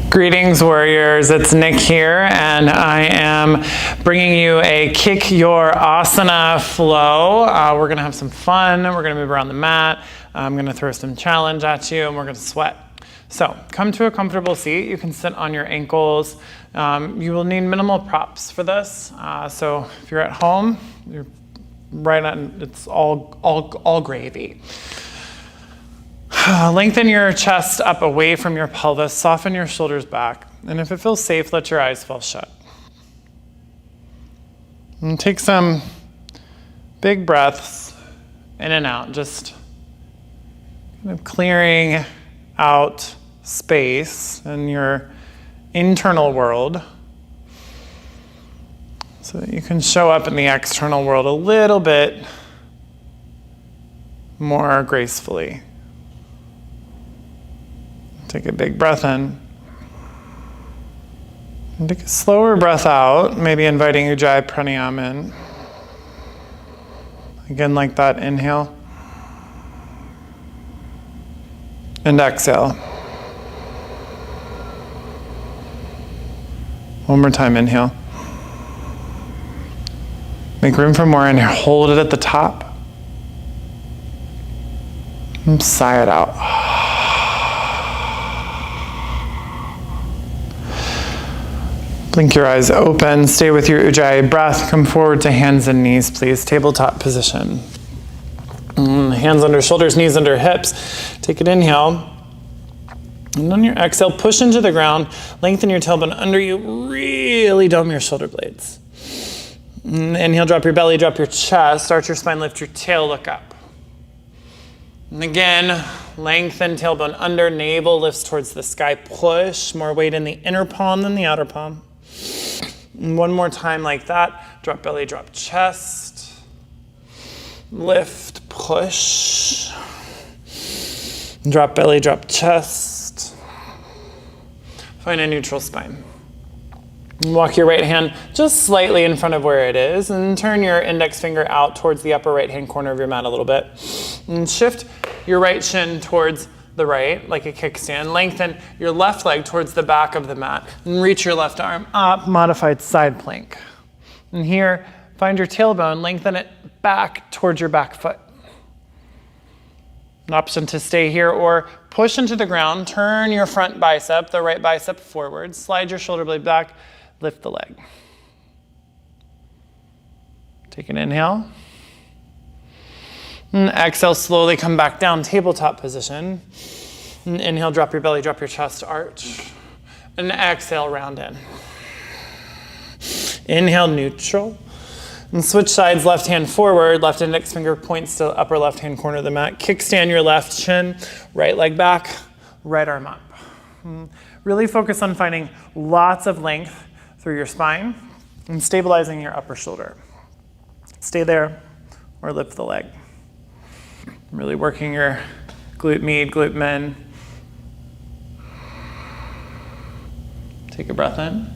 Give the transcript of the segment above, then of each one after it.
Greetings, warriors. It's Nick here, and I am bringing you a Kick Your Asana flow. We're going to have some fun. We're going to move around the mat. I'm going to throw some challenge at you, and we're going to sweat. So come to a comfortable seat. You can sit on your ankles. You will need minimal props for this. So if you're at home, you're right on. It's all gravy. Lengthen your chest up away from your pelvis, soften your shoulders back, and if it feels safe, let your eyes fall shut. And take some big breaths in and out, just kind of clearing out space in your internal world so that you can show up in the external world a little bit more gracefully. Take a big breath in. And take a slower breath out, maybe inviting Ujjayi Pranayama in. Again, like that, inhale. And exhale. One more time, inhale. Make room for more, and hold it at the top. And sigh it out. Blink your eyes open. Stay with your Ujjayi breath. Come forward to hands and knees, please. Tabletop position. Hands under shoulders, knees under hips. Take an inhale. And on your exhale, push into the ground. Lengthen your tailbone under you. Really dome your shoulder blades. Inhale, drop your belly, drop your chest. Arch your spine, lift your tail, look up. And again, lengthen tailbone under. Navel lifts towards the sky. Push. More weight in the inner palm than the outer palm. And one more time like that. Drop belly, drop chest. Lift, push. Drop belly, drop chest. Find a neutral spine. And walk your right hand just slightly in front of where it is, and turn your index finger out towards the upper right hand corner of your mat a little bit. And shift your right shin towards the right, like a kickstand. Lengthen your left leg towards the back of the mat, and reach your left arm up, modified side plank. And here, find your tailbone, lengthen it back towards your back foot. An option to stay here or push into the ground. Turn your front bicep, the right bicep forward. Slide your shoulder blade back. Lift the leg. Take an inhale. And exhale, slowly come back down, tabletop position. And inhale, drop your belly, drop your chest, arch. And exhale, round in. Inhale, neutral. And switch sides, left hand forward, left index finger points to the upper left hand corner of the mat. Kickstand your left shin, right leg back, right arm up. Really focus on finding lots of length through your spine and stabilizing your upper shoulder. Stay there or lift the leg. Really working your glute med, glute min. Take a breath in.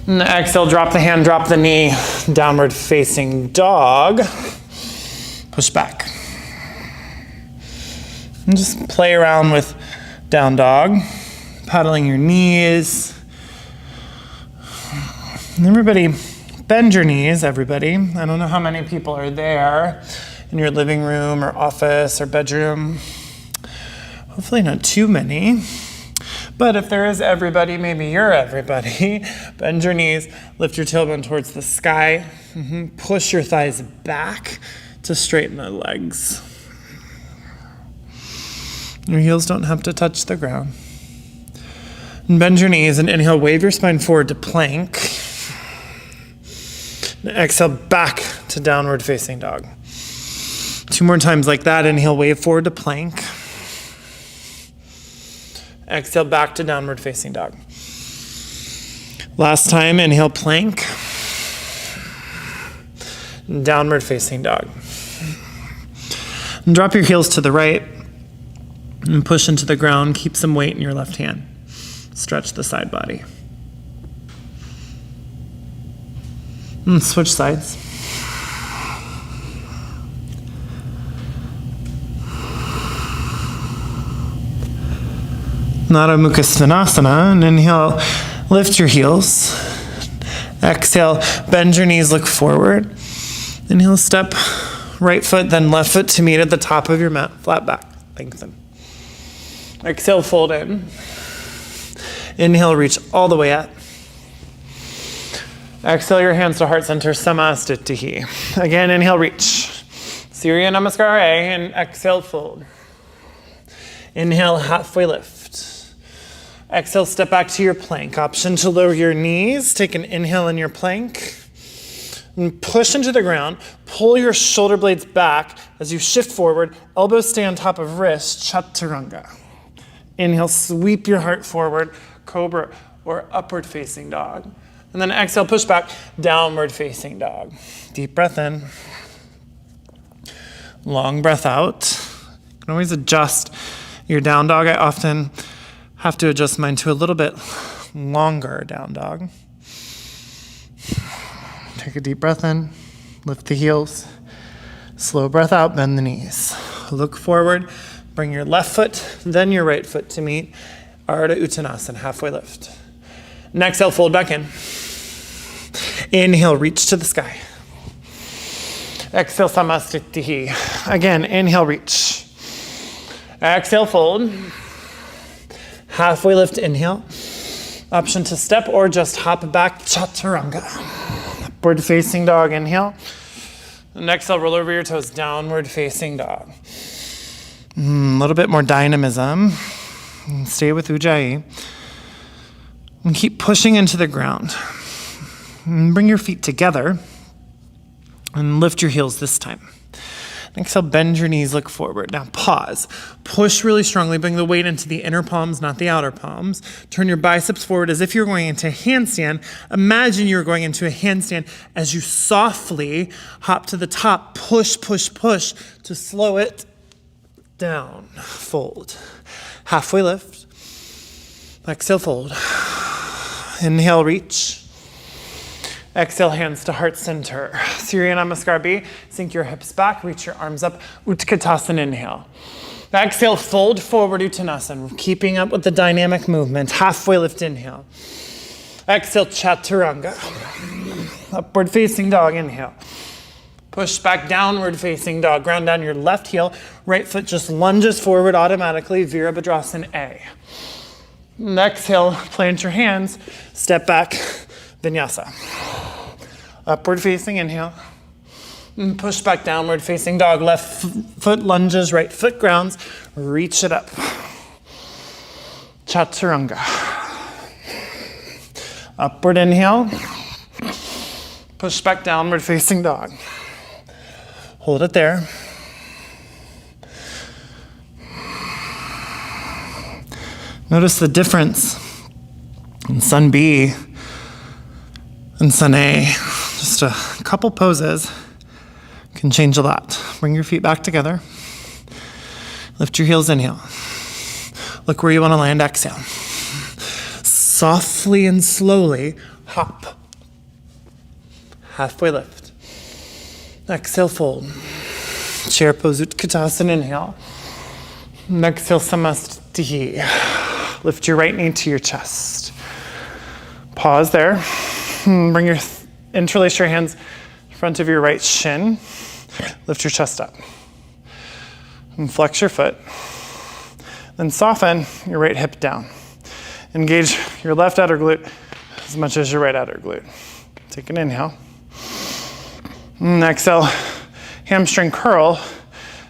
And exhale, drop the hand, drop the knee, downward facing dog. Push back. And just play around with down dog, paddling your knees. And everybody, bend your knees, everybody. I don't know how many people are there in your living room or office or bedroom. Hopefully not too many. But if there is everybody, maybe you're everybody. Bend your knees, lift your tailbone towards the sky. Push your thighs back to straighten the legs. Your heels don't have to touch the ground. And bend your knees and inhale, wave your spine forward to plank. And exhale, back to downward facing dog. 2 more times like that. Inhale, wave forward to plank. Exhale, back to downward facing dog. Last time, inhale, plank. Downward facing dog. And drop your heels to the right and push into the ground. Keep some weight in your left hand. Stretch the side body. And switch sides. Nada Mukha Svanasana, and inhale, lift your heels. Exhale, bend your knees, look forward. Inhale, step right foot, then left foot to meet at the top of your mat, flat back, lengthen. Exhale, fold in. Inhale, reach all the way up. Exhale your hands to heart center, Samastitihi. Again, inhale, reach. Surya Namaskar A, and exhale, fold. Inhale, halfway lift. Exhale, step back to your plank. Option to lower your knees. Take an inhale in your plank. And push into the ground. Pull your shoulder blades back as you shift forward. Elbows stay on top of wrists, Chaturanga. Inhale, sweep your heart forward, cobra or upward facing dog. And then exhale, push back, downward facing dog. Deep breath in. Long breath out. You can always adjust your down dog. I often have to adjust mine to a little bit longer down dog. Take a deep breath in, lift the heels. Slow breath out, bend the knees. Look forward, bring your left foot, then your right foot to meet Ardha Uttanasana, halfway lift. And exhale, fold back in. Inhale, reach to the sky. Exhale, Samastitihi. Again, inhale, reach. Exhale, fold. Halfway lift, inhale. Option to step or just hop back, Chaturanga. Upward facing dog, inhale. And exhale, roll over your toes, downward facing dog. A little bit more dynamism. Stay with Ujjayi. And keep pushing into the ground. And bring your feet together. And lift your heels this time. Exhale, bend your knees, look forward. Now pause. Push really strongly. Bring the weight into the inner palms, not the outer palms. Turn your biceps forward as if you're going into a handstand. Imagine you're going into a handstand as you softly hop to the top. Push, push, push to slow it down. Fold. Halfway lift. Exhale, fold. Inhale, reach. Exhale, hands to heart center. Surya Namaskar B. Sink your hips back, reach your arms up. Utkatasana, inhale. Exhale, fold forward, Uttanasana. Keeping up with the dynamic movement. Halfway lift, inhale. Exhale, Chaturanga. Upward facing dog, inhale. Push back, downward facing dog. Ground down your left heel. Right foot just lunges forward automatically. Virabhadrasana A. And exhale, plant your hands. Step back, vinyasa. Upward facing, inhale. And push back, downward facing dog. Left foot lunges, right foot grounds. Reach it up. Chaturanga. Upward inhale. Push back, downward facing dog. Hold it there. Notice the difference in Sun B and Sun A. Just a couple poses can change a lot. Bring your feet back together. Lift your heels, inhale. Look where you want to land, exhale. Softly and slowly hop. Halfway lift. Exhale, fold. Chair pose, Utkatasana, inhale. And exhale, Samastitihi. Lift your right knee to your chest. Pause there. Bring your, interlace your hands in front of your right shin. Lift your chest up. And flex your foot. Then soften your right hip down. Engage your left outer glute as much as your right outer glute. Take an inhale. And exhale, hamstring curl.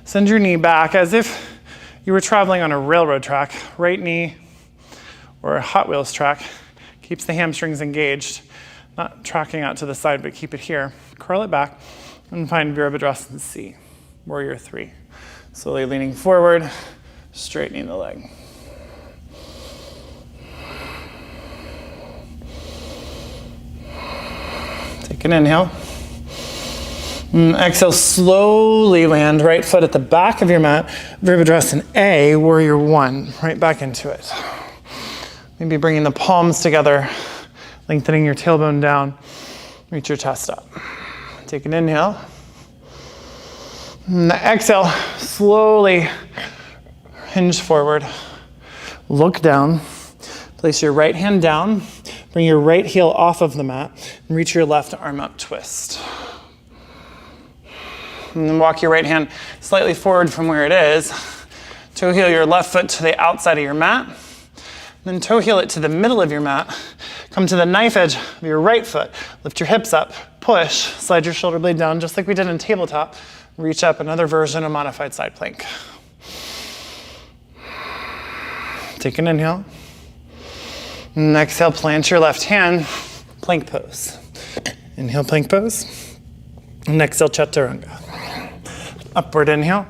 Send your knee back as if you were traveling on a railroad track. Right knee or a Hot Wheels track keeps the hamstrings engaged. Not tracking out to the side, but keep it here. Curl it back and find Virabhadrasana C, Warrior 3. Slowly leaning forward, straightening the leg. Take an inhale. And exhale, slowly land right foot at the back of your mat. Virabhadrasana A, Warrior 1, right back into it. Maybe bringing the palms together, lengthening your tailbone down, reach your chest up. Take an inhale. And exhale, slowly hinge forward. look down, place your right hand down, bring your right heel off of the mat, and reach your left arm up, twist. And then walk your right hand slightly forward from where it is. Toe heel your left foot to the outside of your mat. Then toe heel it to the middle of your mat. Come to the knife edge of your right foot. Lift your hips up, push, slide your shoulder blade down just like we did in tabletop. Reach up, another version of modified side plank. Take an inhale. And exhale, plant your left hand, plank pose. Inhale, plank pose. And exhale, chaturanga. Upward inhale.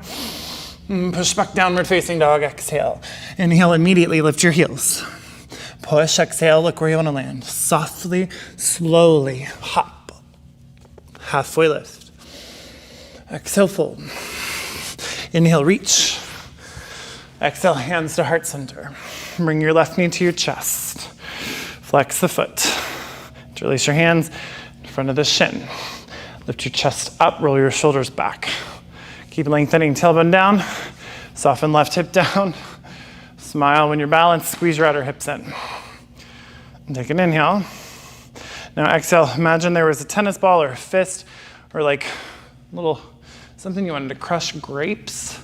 Push back, downward facing dog, exhale. Inhale, immediately lift your heels. Push, exhale, look where you want to land. Softly, slowly, hop. Halfway lift. Exhale, fold. Inhale, reach. Exhale, hands to heart center. Bring your left knee to your chest. Flex the foot. Release your hands in front of the shin. Lift your chest up, roll your shoulders back. Keep lengthening, tailbone down. Soften left hip down. Smile when you're balanced, squeeze your outer hips in. And take an inhale. Now exhale, imagine there was a tennis ball or a fist or like a little something you wanted to crush, grapes.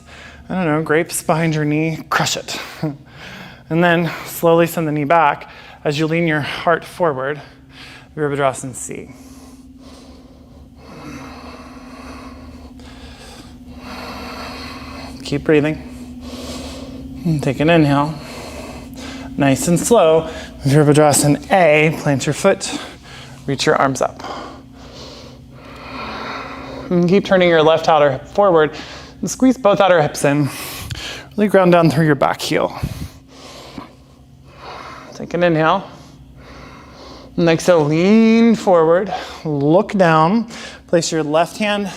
I don't know, grapes behind your knee, crush it. And then slowly send the knee back as you lean your heart forward, Virabhadrasana C. Keep breathing. And take an inhale. Nice and slow. Virabhadrasana A, plant your foot, reach your arms up. And keep turning your left outer hip forward and squeeze both outer hips in. Really ground down through your back heel. Take an inhale. And exhale, lean forward, look down, place your left hand a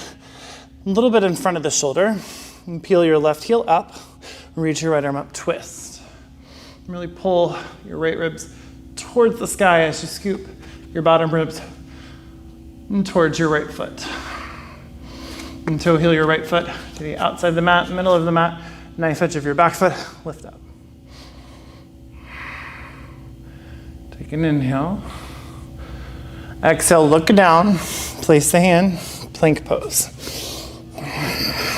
little bit in front of the shoulder, and peel your left heel up, reach your right arm up, twist. And really pull your right ribs towards the sky as you scoop your bottom ribs towards your right foot. And toe heel your right foot to the outside of the mat, middle of the mat, knife edge of your back foot, lift up. Take an inhale. Exhale, look down, place the hand, plank pose.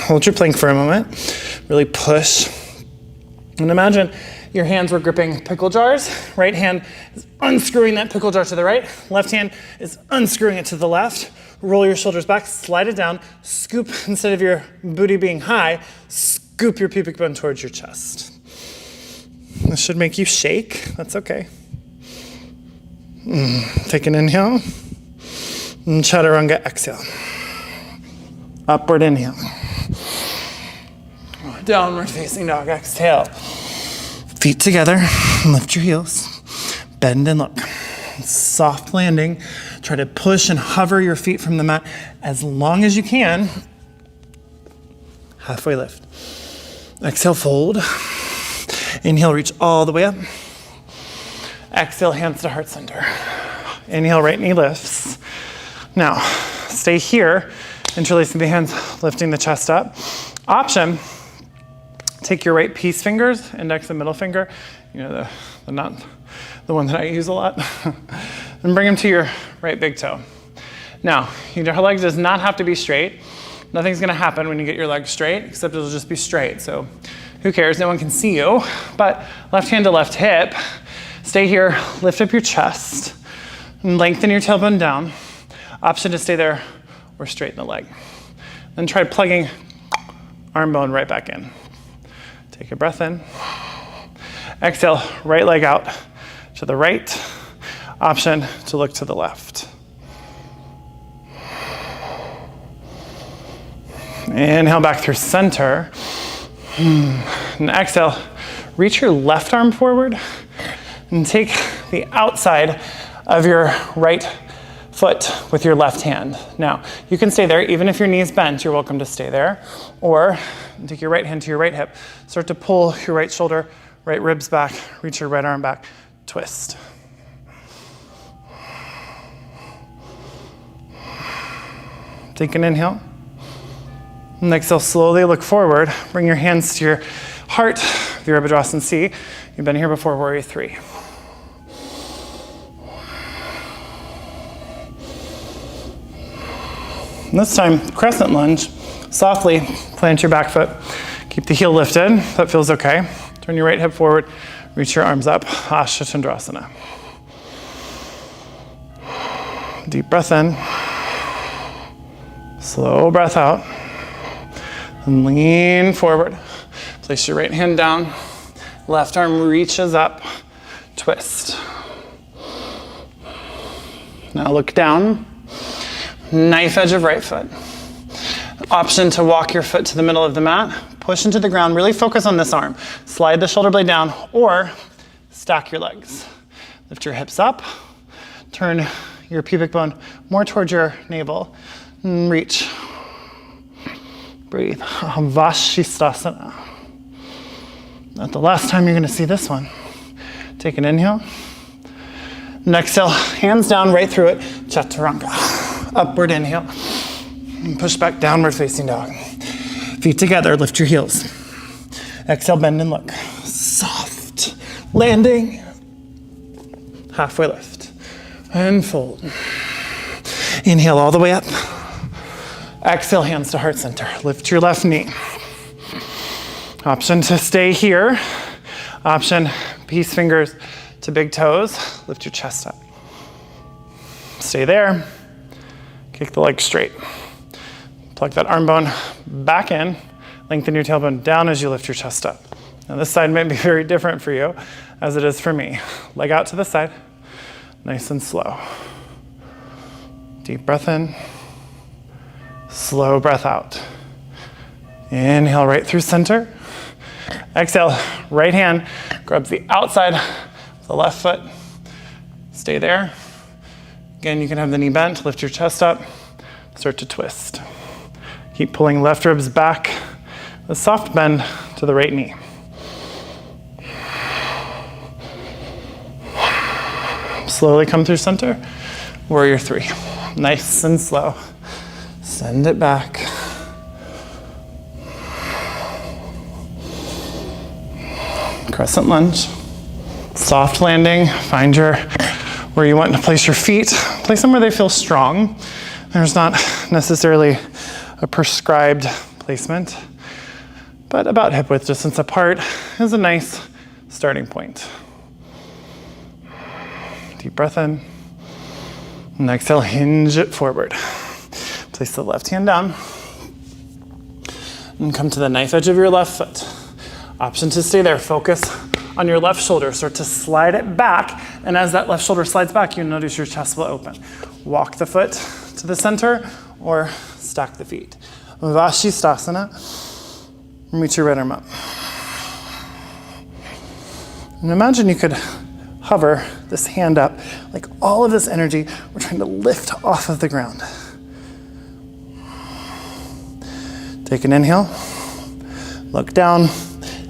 Hold your plank for a moment, really push. And imagine your hands were gripping pickle jars. Right hand is unscrewing that pickle jar to the right. Left hand is unscrewing it to the left. Roll your shoulders back, slide it down, scoop, instead of your booty being high, scoop your pubic bone towards your chest. This should make you shake, that's okay. Take an inhale, and chaturanga, exhale. Upward inhale. Downward facing dog, exhale. Feet together, lift your heels, bend and look. Soft landing, try to push and hover your feet from the mat as long as you can. Halfway lift. Exhale, fold. Inhale, reach all the way up. Exhale, hands to heart center. Inhale, right knee lifts. Now, stay here, interlacing the hands, lifting the chest up. Option, take your right peace fingers, index and middle finger, not the one that I use a lot, and bring them to your right big toe. Now, your leg does not have to be straight. Nothing's gonna happen when you get your leg straight, except it'll just be straight. So who cares, no one can see you. But left hand to left hip, stay here, lift up your chest, and lengthen your tailbone down. Option to stay there or straighten the leg. Then try plugging arm bone right back in. Take a breath in. Exhale, right leg out to the right. Option to look to the left. Inhale back through center. And exhale, reach your left arm forward and take the outside of your right foot with your left hand. Now, you can stay there, even if your knee is bent, you're welcome to stay there. Or take your right hand to your right hip. Start to pull your right shoulder, right ribs back, reach your right arm back, twist. Take an inhale. And exhale, slowly look forward. Bring your hands to your heart, Virabhadrasana C. You've been here before, warrior three. And this time, crescent lunge. Softly plant your back foot. Keep the heel lifted. That feels okay. Turn your right hip forward. Reach your arms up. Ashtachandrasana. Deep breath in. Slow breath out. And lean forward. Place your right hand down. Left arm reaches up. Twist. Now look down. Knife edge of right foot. Option to walk your foot to the middle of the mat. Push into the ground. Really focus on this arm. Slide the shoulder blade down or stack your legs. Lift your hips up. Turn your pubic bone more towards your navel. And reach. Breathe. Vashisthasana. Not the last time you're going to see this one. Take an inhale. And exhale, hands down right through it. Chaturanga. Upward inhale. And push back, downward facing dog. Feet together, lift your heels. Exhale, bend and look. Soft landing. Halfway lift. And fold. Inhale all the way up. Exhale, hands to heart center. Lift your left knee. Option to stay here. Option, peace fingers to big toes. Lift your chest up. Stay there. Kick the leg straight. Plug that arm bone back in. Lengthen your tailbone down as you lift your chest up. Now this side might be very different for you as it is for me. Leg out to the side. Nice and slow. Deep breath in. Slow breath out. Inhale right through center. Exhale, right hand grabs the outside of the left foot. Stay there. Again, you can have the knee bent, lift your chest up, start to twist. Keep pulling left ribs back, a soft bend to the right knee. Slowly come through center, warrior three. Nice and slow. Send it back. Crescent lunge. Soft landing. Find where you want to place your feet. Place them where they feel strong. There's not necessarily a prescribed placement, but about hip width distance apart is a nice starting point. Deep breath in. And exhale, hinge it forward. Place the left hand down. And come to the knife edge of your left foot. Option to stay there. Focus on your left shoulder. Start to slide it back. And as that left shoulder slides back, you notice your chest will open. Walk the foot to the center or stack the feet. Vashisthasana. Reach your right arm up. And imagine you could hover this hand up, like all of this energy we're trying to lift off of the ground. Take an inhale. Look down.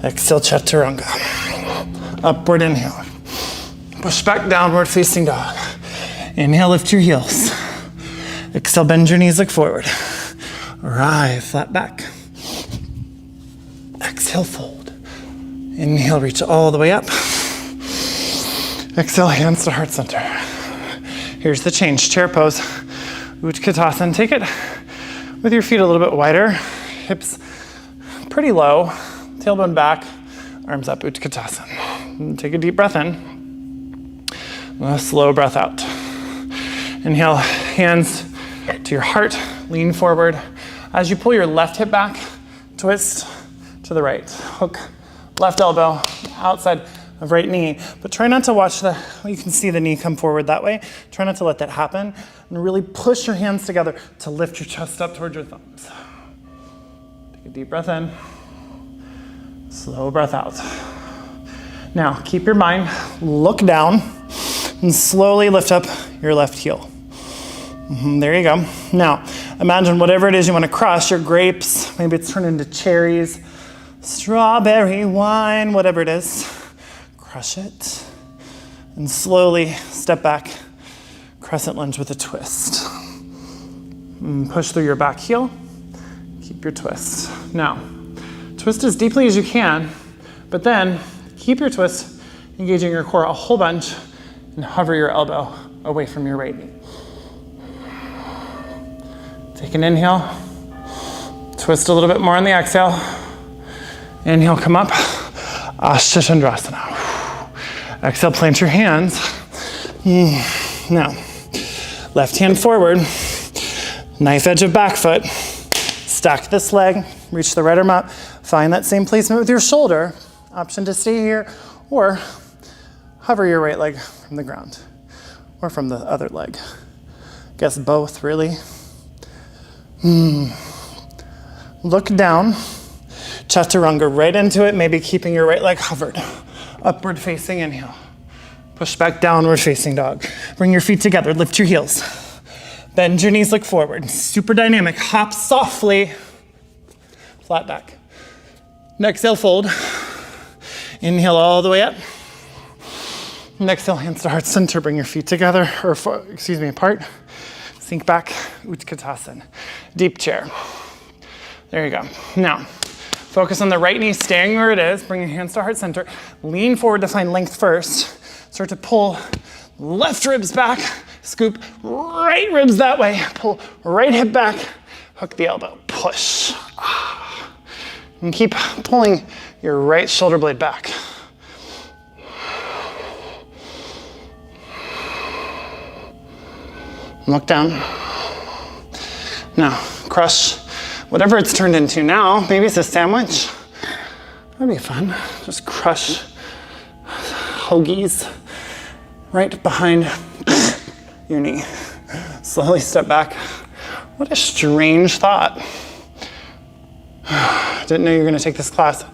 Exhale, chaturanga. Upward inhale. Push back, downward facing dog. Inhale, lift your heels. Exhale, bend your knees, look forward. Arrive, flat back. Exhale, fold. Inhale, reach all the way up. Exhale, hands to heart center. Here's the change, chair pose. Utkatasana, take it with your feet a little bit wider. Hips pretty low. Tailbone back, arms up, Utkatasana. Take a deep breath in. A slow breath out. Inhale, hands to your heart, lean forward. As you pull your left hip back, twist to the right. Hook left elbow, outside of right knee. But try not to watch you can see the knee come forward that way. Try not to let that happen. And really push your hands together to lift your chest up towards your thumbs. Take a deep breath in. Slow breath out. Now, keep your mind, look down, and slowly lift up your left heel. There you go. Now, imagine whatever it is you want to crush, your grapes, maybe it's turned into cherries, strawberry wine, whatever it is. Crush it. And slowly step back, crescent lunge with a twist. And push through your back heel. Keep your twist. Now, twist as deeply as you can, But then keep your twist, engaging your core a whole bunch, and hover your elbow away from your right knee. Take an inhale, twist a little bit more on the exhale. Inhale, come up, Asana. Exhale, plant your hands. Now, left hand forward, knife edge of back foot. Stack this leg, reach the right arm up, find that same placement with your shoulder. Option to stay here, or hover your right leg from the ground, or from the other leg. Guess both, really. Look down, chaturanga right into it, maybe keeping your right leg hovered. Upward facing inhale. Push back, downward facing dog. Bring your feet together, lift your heels. Bend your knees, look forward. Super dynamic, hop softly. Flat back. Exhale, fold. Inhale all the way up. Exhale, hands to heart center. Bring your feet together, or apart. Sink back, Utkatasana. Deep chair. There you go. Now, focus on the right knee staying where it is. Bring your hands to heart center. Lean forward to find length first. Start to pull left ribs back. Scoop right ribs that way. Pull right hip back. Hook the elbow. Push. And keep pulling your right shoulder blade back. Look down. Now, crush whatever it's turned into now. Maybe it's a sandwich. That'd be fun. Just crush hoagies right behind your knee. Slowly step back. What a strange thought. Didn't know you were going to take this class.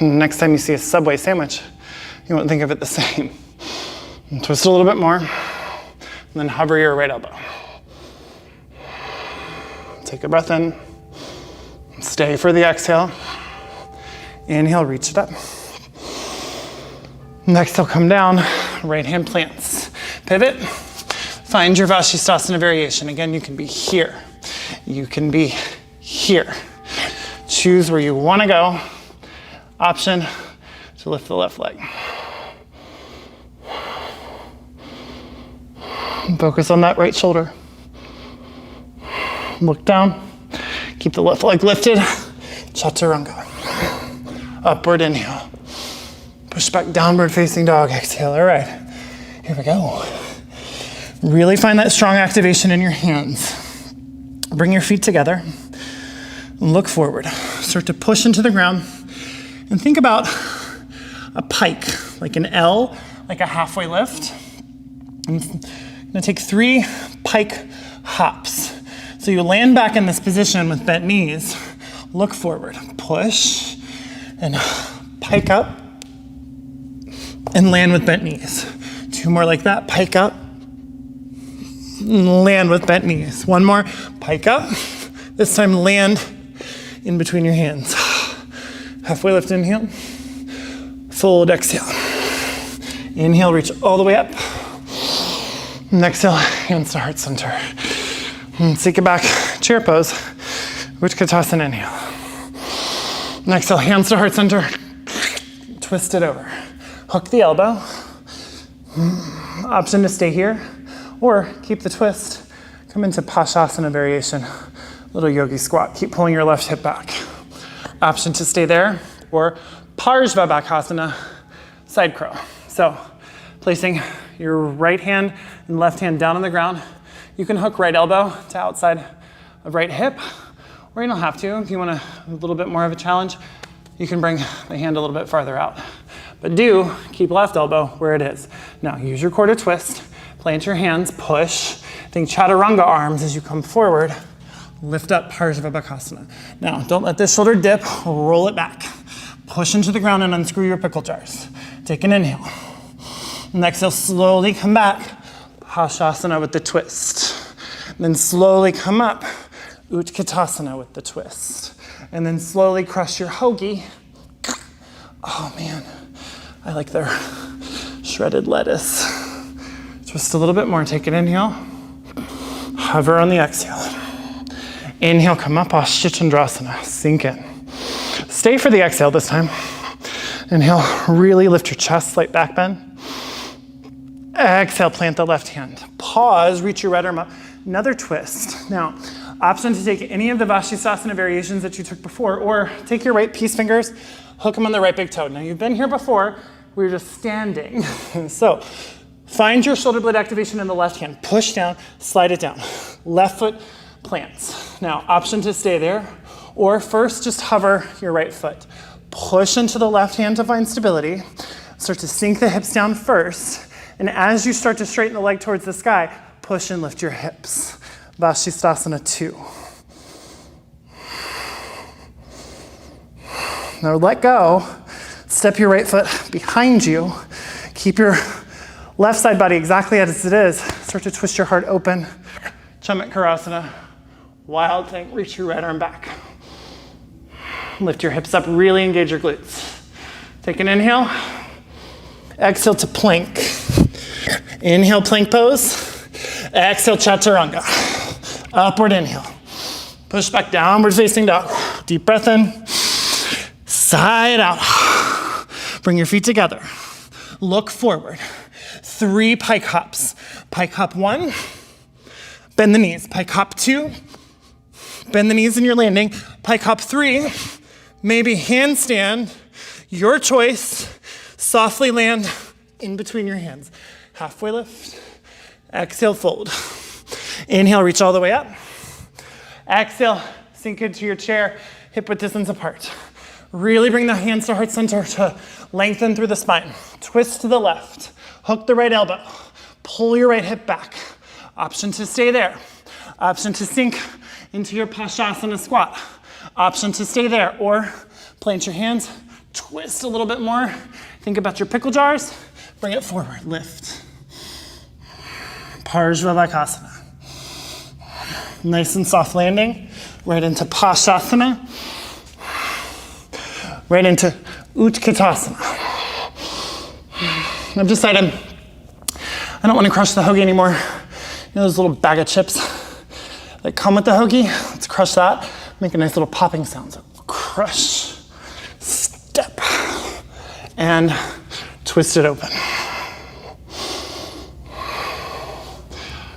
And the next time you see a Subway sandwich, you won't think of it the same. And twist a little bit more, and then hover your right elbow. Take a breath in. Stay for the exhale. Inhale, reach it up. Exhale, come down. Right hand plants. Pivot. Find your Vashisthasana variation. Again, you can be here. You can be here. Choose where you want to go. Option to lift the left leg. Focus on that right shoulder. Look down. Keep the left leg lifted. Chaturanga. Upward inhale. Push back, downward facing dog. Exhale. All right. Here we go. Really find that strong activation in your hands. Bring your feet together. Look forward. Start to push into the ground. And think about a pike, like an L, like a halfway lift. I'm gonna take 3 pike hops. So you land back in this position with bent knees. Look forward. Push and pike up and land with bent knees. 2 more like that. Pike up. Land with bent knees. 1 more. Pike up. This time land in between your hands. Halfway lift, inhale. Fold, exhale. Inhale, reach all the way up. And exhale, hands to heart center. And take it back, chair pose. Utkatasana, inhale. And exhale, hands to heart center. Twist it over. Hook the elbow. Option to stay here, or keep the twist. Come into Pashasana variation. Little yogi squat. Keep pulling your left hip back. Option to stay there, or Parshvabhakasana, side crow. So, placing your right hand and left hand down on the ground. You can hook right elbow to outside of right hip, or you don't have to. If you want a little bit more of a challenge, you can bring the hand a little bit farther out. But do keep left elbow where it is. Now, use your core to twist. Plant your hands, push. Think chaturanga arms as you come forward. Lift up Parshvabhakasana. Now, don't let this shoulder dip, roll it back. Push into the ground and unscrew your pickle jars. Take an inhale. And exhale, slowly come back. Pashasana with the twist. Then slowly come up. Utkatasana with the twist. And then slowly crush your hoagie. Oh man, I like their shredded lettuce. Twist a little bit more, take an inhale. Hover on the exhale. Inhale, come up, Ashitandrasana, sink in. Stay for the exhale this time. Inhale, really lift your chest, slight back bend. Exhale, plant the left hand. Pause, reach your right arm up. Another twist. Now, option to take any of the Vashisthasana variations that you took before, or take your right peace fingers, hook them on the right big toe. Now, you've been here before, we were just standing. So, find your shoulder blade activation in the left hand. Push down, slide it down. Left foot plants. Now, option to stay there, or first just hover your right foot. Push into the left hand to find stability. Start to sink the hips down first. And as you start to straighten the leg towards the sky, push and lift your hips. Vashisthasana 2. Now let go. Step your right foot behind you. Keep your left side body exactly as it is. Start to twist your heart open. Chamatkarasana. Wild thing. Reach your right arm back. Lift your hips up. Really engage your glutes. Take an inhale. Exhale to plank. Inhale, plank pose. Exhale, chaturanga. Upward inhale. Push back, downward facing dog. Deep breath in. Side out. Bring your feet together. Look forward. 3 pike hops. Pike hop 1. Bend the knees. Pike hop 2. Bend the knees in your landing. Pike hop 3. Maybe handstand. Your choice. Softly land in between your hands. Halfway lift. Exhale, fold. Inhale, reach all the way up. Exhale, sink into your chair, hip width distance apart. Really bring the hands to heart center to lengthen through the spine. Twist to the left. Hook the right elbow. Pull your right hip back. Option to stay there. Option to sink into your Paschasana squat. Option to stay there, or plant your hands, twist a little bit more. Think about your pickle jars. Bring it forward, lift. Parshvavakasana. Nice and soft landing. Right into Paschasana. Right into Utkatasana. I've decided I don't want to crush the hoagie anymore. You know those little bag of chips that come with the hoagie? Let's crush that. Make a nice little popping sound. So crush, step, and twist it open.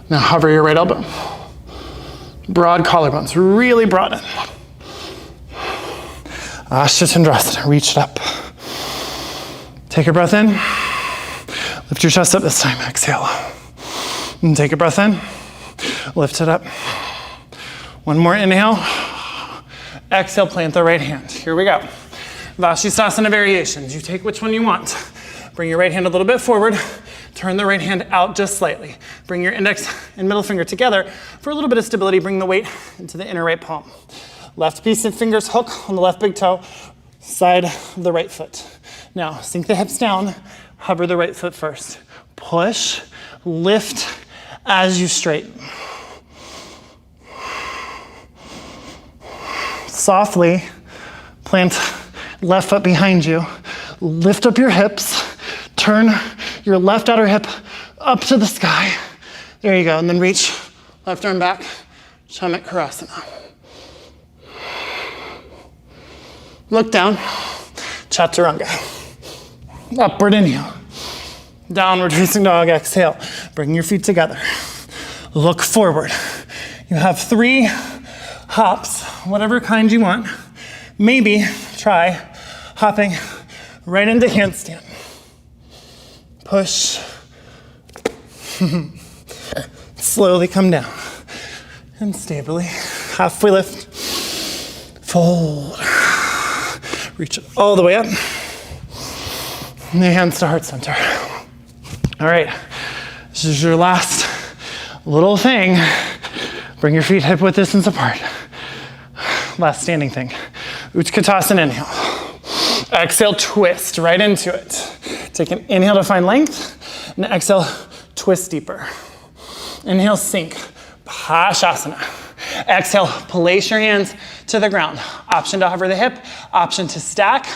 Now hover your right elbow. Broad collarbones, really broaden. Ashtachandrasana, reach it up. Take a breath in. Lift your chest up this time, exhale. And take a breath in. Lift it up. One more inhale. Exhale, plant the right hand. Here we go. Vashisthasana variations. You take which one you want. Bring your right hand a little bit forward. Turn the right hand out just slightly. Bring your index and middle finger together for a little bit of stability. Bring the weight into the inner right palm. Left piece of fingers hook on the left big toe, side of the right foot. Now, sink the hips down, hover the right foot first. Push, lift as you straighten. Softly plant left foot behind you. Lift up your hips. Turn your left outer hip up to the sky. There you go. And then reach left arm back. Chamatkarasana. Look down. Chaturanga. Upward inhale. Downward facing dog. Exhale. Bring your feet together. Look forward. You have 3 hops, whatever kind you want. Maybe try hopping right into handstand. Push. Slowly come down. And stably. Halfway lift. Fold. Reach it all the way up. And the hands to heart center. All right. This is your last little thing. Bring your feet hip width distance apart. Last standing thing. Utkatasana, inhale. Exhale, twist right into it. Take an inhale to find length, and exhale, twist deeper. Inhale, sink, Paschasana. Exhale, place your hands to the ground. Option to hover the hip, option to stack,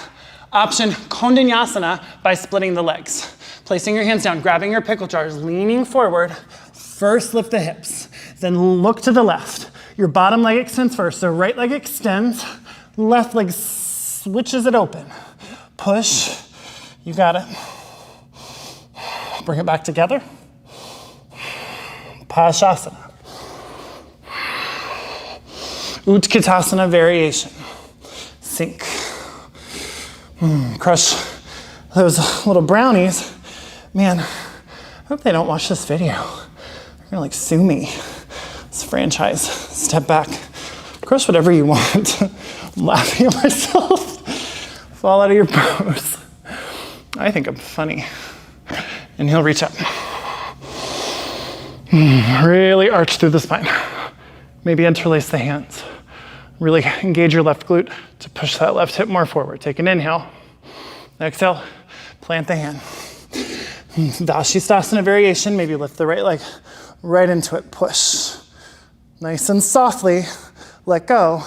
option Kondanyasana by splitting the legs. Placing your hands down, grabbing your pickle jars, leaning forward. First, lift the hips, then look to the left. Your bottom leg extends first, so right leg extends, left leg switches it open. Push, You got it. Bring it back together. Padmasana. Utkatasana variation. Sink. Crush those little brownies. Man, I hope they don't watch this video. They're gonna like sue me. This franchise. Step back. Crush whatever you want. I'm laughing at myself. Fall out of your pose. I think I'm funny. Inhale, reach up. Really arch through the spine. Maybe interlace the hands. Really engage your left glute to push that left hip more forward. Take an inhale. Exhale, plant the hand. Dashisthasana variation, maybe lift the right leg right into it, push. Nice and softly, let go.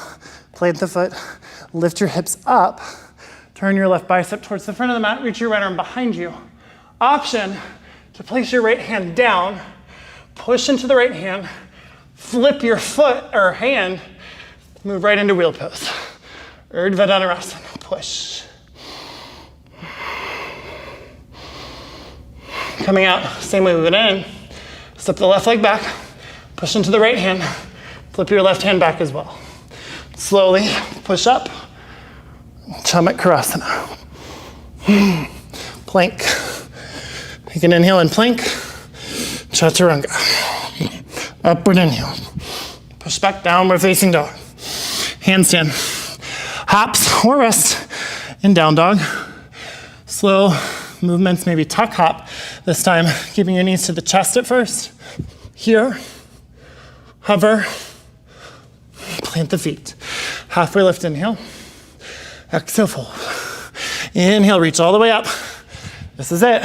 Plant the foot, lift your hips up. Turn your left bicep towards the front of the mat, reach your right arm behind you. Option to place your right hand down, push into the right hand, flip your foot or hand, move right into wheel pose. Urdhva Dhanurasana, push. Coming out, same way we went in. Step the left leg back, push into the right hand, flip your left hand back as well. Slowly push up, Chaturanga. Plank. Take an inhale and plank, Chaturanga. Upward inhale. Push back, downward facing dog. Handstand. Hops or rest in down dog. Slow movements, maybe tuck hop. This time, keeping your knees to the chest at first. Here, hover, plant the feet. Halfway lift, inhale. Exhale, fold. Inhale, reach all the way up. This is it.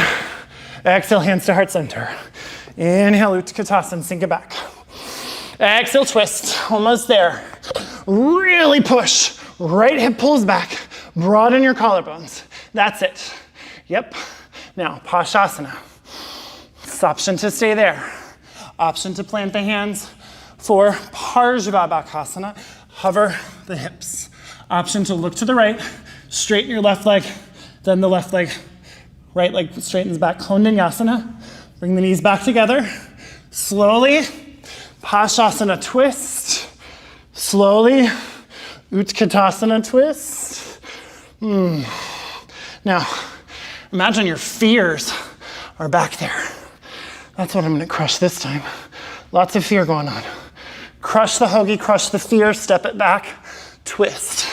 Exhale, hands to heart center. Inhale, Utkatasana, sink it back. Exhale, twist, almost there. Really push. Right hip pulls back. Broaden your collarbones. That's it. Yep. Now, Padmasana. It's option to stay there. Option to plant the hands for Parshvabhakasana. Hover the hips. Option to look to the right, straighten your left leg, then the left leg, right leg straightens back. Kondanyasana. Bring the knees back together. Slowly, Padmasana twist. Slowly, Utkatasana twist. Now, imagine your fears are back there. That's what I'm gonna crush this time. Lots of fear going on. Crush the hoagie, crush the fear, step it back, twist.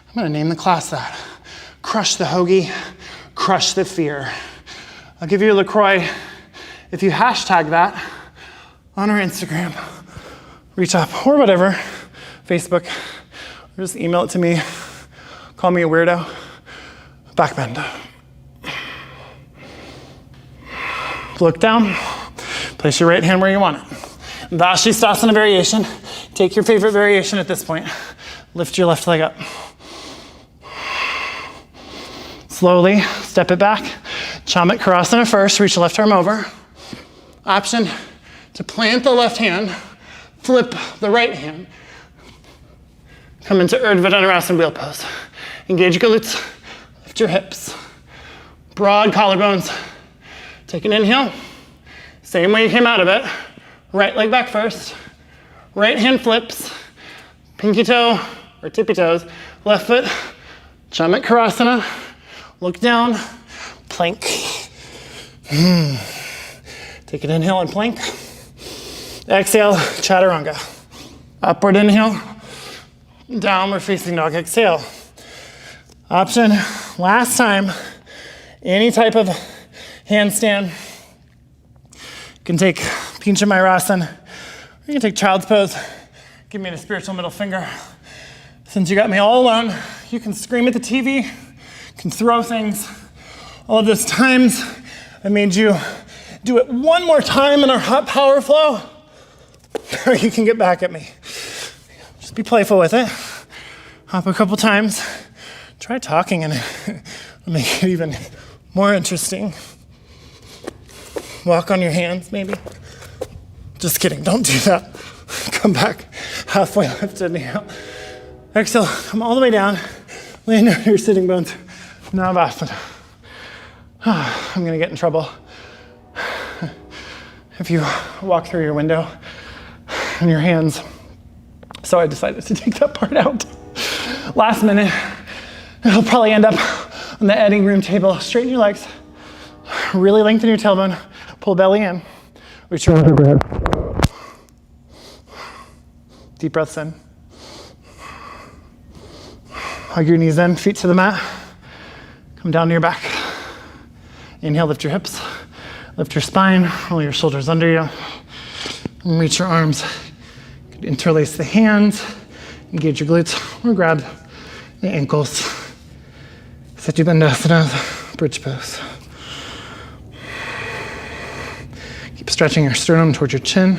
I'm gonna name the class that. Crush the hoagie, crush the fear. I'll give you a LaCroix if you hashtag that on our Instagram, reach up, or whatever, Facebook, or just email it to me, call me a weirdo, backbend. Look down, place your right hand where you want it. Dashisthasana variation, take your favorite variation at this point. Lift your left leg up. Slowly, step it back. Chaturanga first, reach the left arm over. Option to plant the left hand, flip the right hand. Come into Urdhva Dhanurasana wheel pose. Engage your glutes, lift your hips. Broad collarbones. Take an inhale. Same way you came out of it. Right leg back first. Right hand flips. Pinky toe or tippy toes. Left foot. Chaturanga. Look down. Plank. Take an inhale and plank. Exhale, Chaturanga. Upward inhale. Downward facing dog. Exhale. Option, last time, any type of handstand. You can take Pincha Mayurasana, or you can take child's pose. Give me the spiritual middle finger. Since you got me all alone, you can scream at the TV, you can throw things. All of those times, I made you do it one more time in our hot power flow, or you can get back at me. Just be playful with it. Hop a couple times. Try talking and it'll make it even more interesting. Walk on your hands, maybe. Just kidding, don't do that. Come back, halfway lift, inhale. Exhale, come all the way down. Land on your sitting bones. Navasana. I'm gonna get in trouble if you walk through your window and your hands. So I decided to take that part out. Last minute, it'll probably end up on the editing room table. Straighten your legs, really lengthen your tailbone, pull belly in, reach your overhead. Deep breaths in. Hug your knees in, feet to the mat. Come down to your back. Inhale, lift your hips, lift your spine, roll your shoulders under you, and reach your arms. Interlace the hands, engage your glutes, or grab the ankles. Setu Bandhasana, bridge pose. Keep stretching your sternum towards your chin.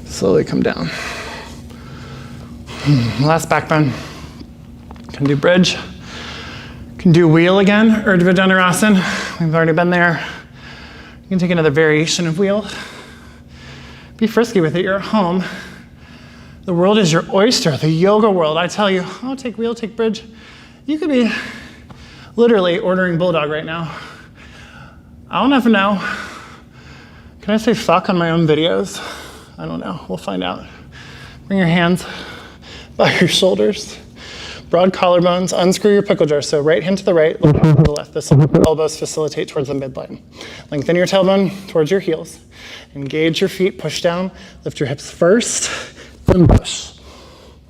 Slowly come down. Last back bend. Can do bridge. Can do wheel again, Urdhva Dhanurasana. We've already been there. You can take another variation of wheel. Be frisky with it, you're at home. The world is your oyster, the yoga world. I tell you, oh, take wheel, take bridge. You could be literally ordering bulldog right now. I'll never know. Can I say fuck on my own videos? I don't know, we'll find out. Bring your hands by your shoulders. Broad collarbones, unscrew your pickle jar. So right hand to the right, left hand to the left. This will help your elbows facilitate towards the midline. Lengthen your tailbone towards your heels. Engage your feet, push down, lift your hips first, then push.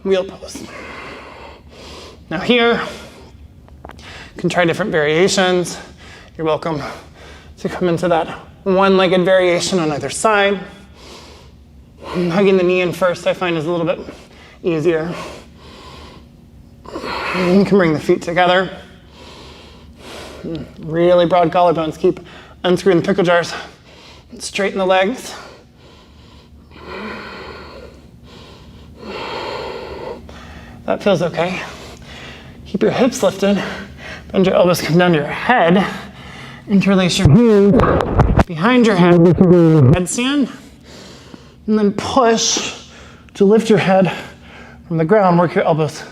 Wheel pose. Now here, you can try different variations. You're welcome to come into that one-legged variation on either side. Hugging the knee in first, I find, is a little bit easier. You can bring the feet together. Really broad collarbones. Keep unscrewing the pickle jars. Straighten the legs. That feels okay. Keep your hips lifted. Bend your elbows, come down to your head. Interlace your hands behind your head. Headstand. And then push to lift your head from the ground. Work your elbows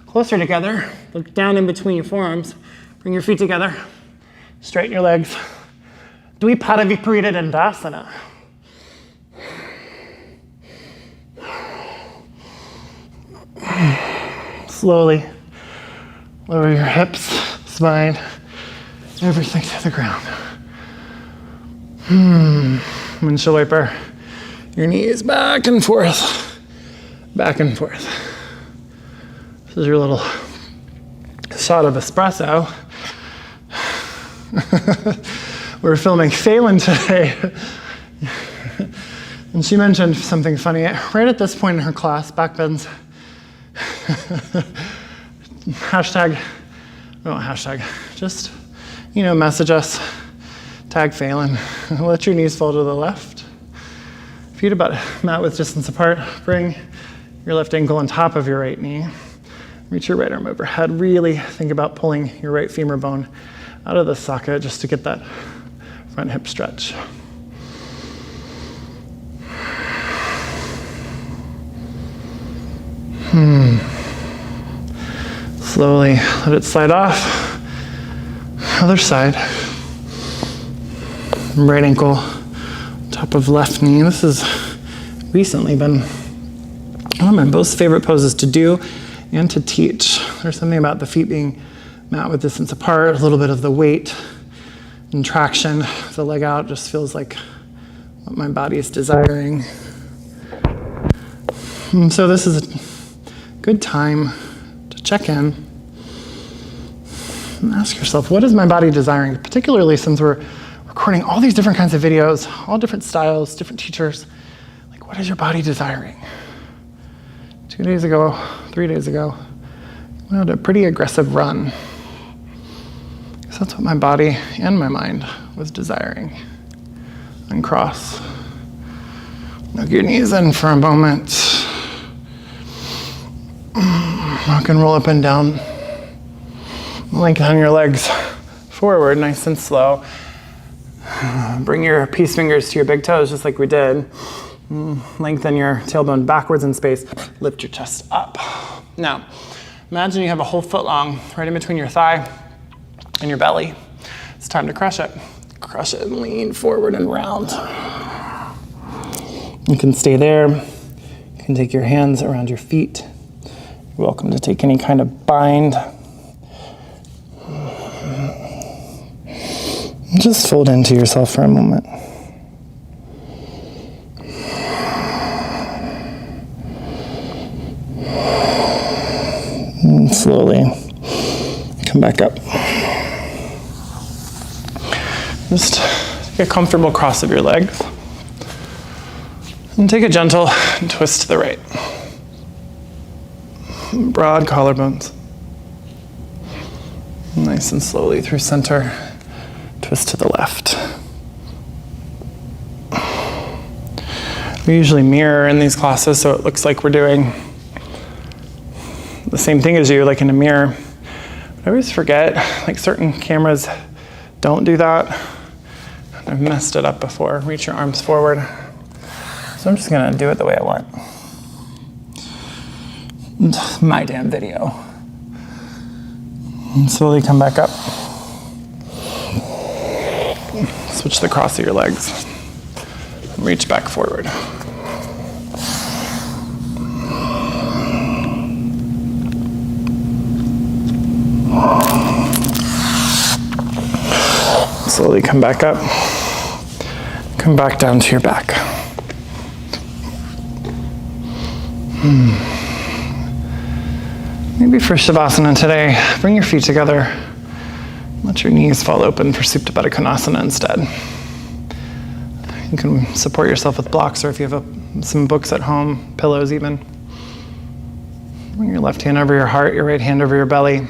closer together. Look down in between your forearms. Bring your feet together. Straighten your legs. Dvipada Viparita Dandasana. Slowly lower your hips, spine, everything to the ground. Windshield wiper. Your knees back and forth. Back and forth. This is your little shot of espresso. We're filming Phelan today. And she mentioned something funny. Right at this point in her class, backbends. Just, message us. Tag Phelan. Let your knees fall to the left. Feet about mat width distance apart. Bring your left ankle on top of your right knee. Reach your right arm overhead. Really think about pulling your right femur bone out of the socket just to get that front hip stretch. Slowly let it slide off. Other side. Right ankle, top of left knee. This has recently been one of my most favorite poses to do and to teach. There's something about the feet being mat width distance apart, a little bit of the weight and traction, the leg out just feels like what my body is desiring. And so this is a good time to check in and ask yourself, what is my body desiring? Particularly since we're recording all these different kinds of videos, all different styles, different teachers. Like, what is your body desiring? 3 days ago, I went on a pretty aggressive run. So that's what my body and my mind was desiring. Uncross. Hug your knees in for a moment. Rock and roll up and down. Lengthen your legs forward, nice and slow. Bring your peace fingers to your big toes, just like we did. Lengthen your tailbone backwards in space. Lift your chest up. Now, Imagine you have a whole foot long right in between your thigh and your belly. It's time to crush it. Crush it and lean forward and round. You can stay there. You can take your hands around your feet. You're welcome to take any kind of bind. Just fold into yourself for a moment. And slowly come back up. Just get a comfortable cross of your legs. And take a gentle twist to the right. Broad collarbones. Nice and slowly through center. Twist to the left. We usually mirror in these classes, so it looks like we're doing the same thing as you, like in a mirror. But I always forget, like certain cameras don't do that. I've messed it up before. Reach your arms forward. So I'm just gonna do it the way I want. My damn video. And slowly come back up. Switch the cross of your legs. Reach back forward. Slowly come back up. Come back down to your back. Maybe for Shavasana today, bring your feet together. Let your knees fall open for Supta Baddha Konasana instead. You can support yourself with blocks, or if you have some books at home, pillows even. Bring your left hand over your heart, your right hand over your belly.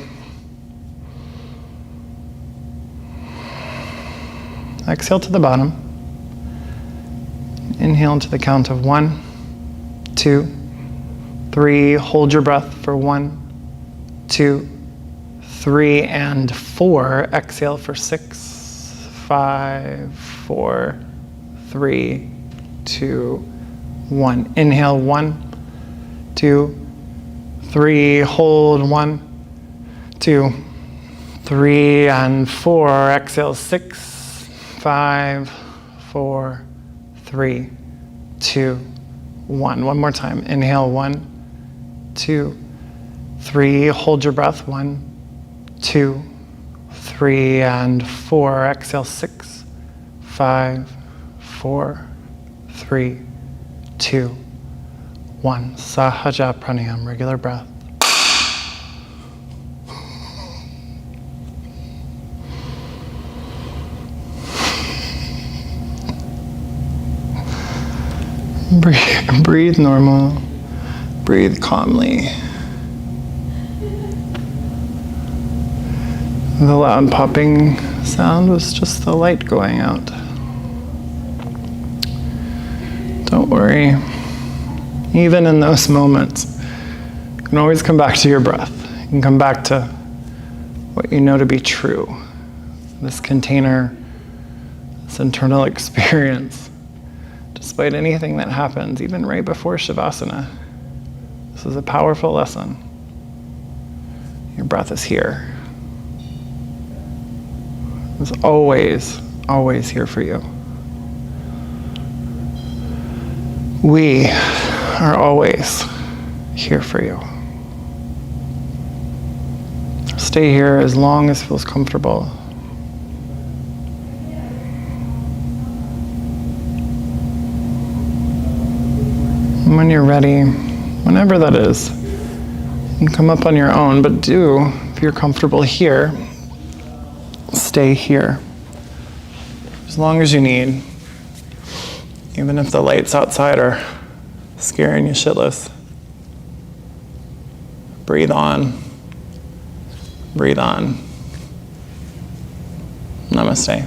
Exhale to the bottom. Inhale to the count of 1, 2, 3. Hold your breath for 1, 2, 3, and 4. Exhale for 6, 5, 4, 3, 2, 1. Inhale 1, 2, 3. Hold 1, 2, 3, and 4. Exhale 6, 5, 4, 3, 2, 1. One more time. Inhale 1, 2, 3. Hold your breath. 1, 2, 3, and 4. Exhale 6, 5, 4, 3, 2, 1. Sahaja pranayam, regular breath. Breathe normal. Breathe calmly. The loud popping sound was just the light going out. Don't worry. Even in those moments, you can always come back to your breath. You can come back to what you know to be true. This container, this internal experience. Despite anything that happens, even right before Shavasana, this is a powerful lesson. Your breath is here. It's always, always here for you. We are always here for you. Stay here as long as feels comfortable. And when you're ready, whenever that is, you can come up on your own, but if you're comfortable here, stay here. As long as you need. Even if the lights outside are scaring you shitless. Breathe on. Breathe on. Namaste.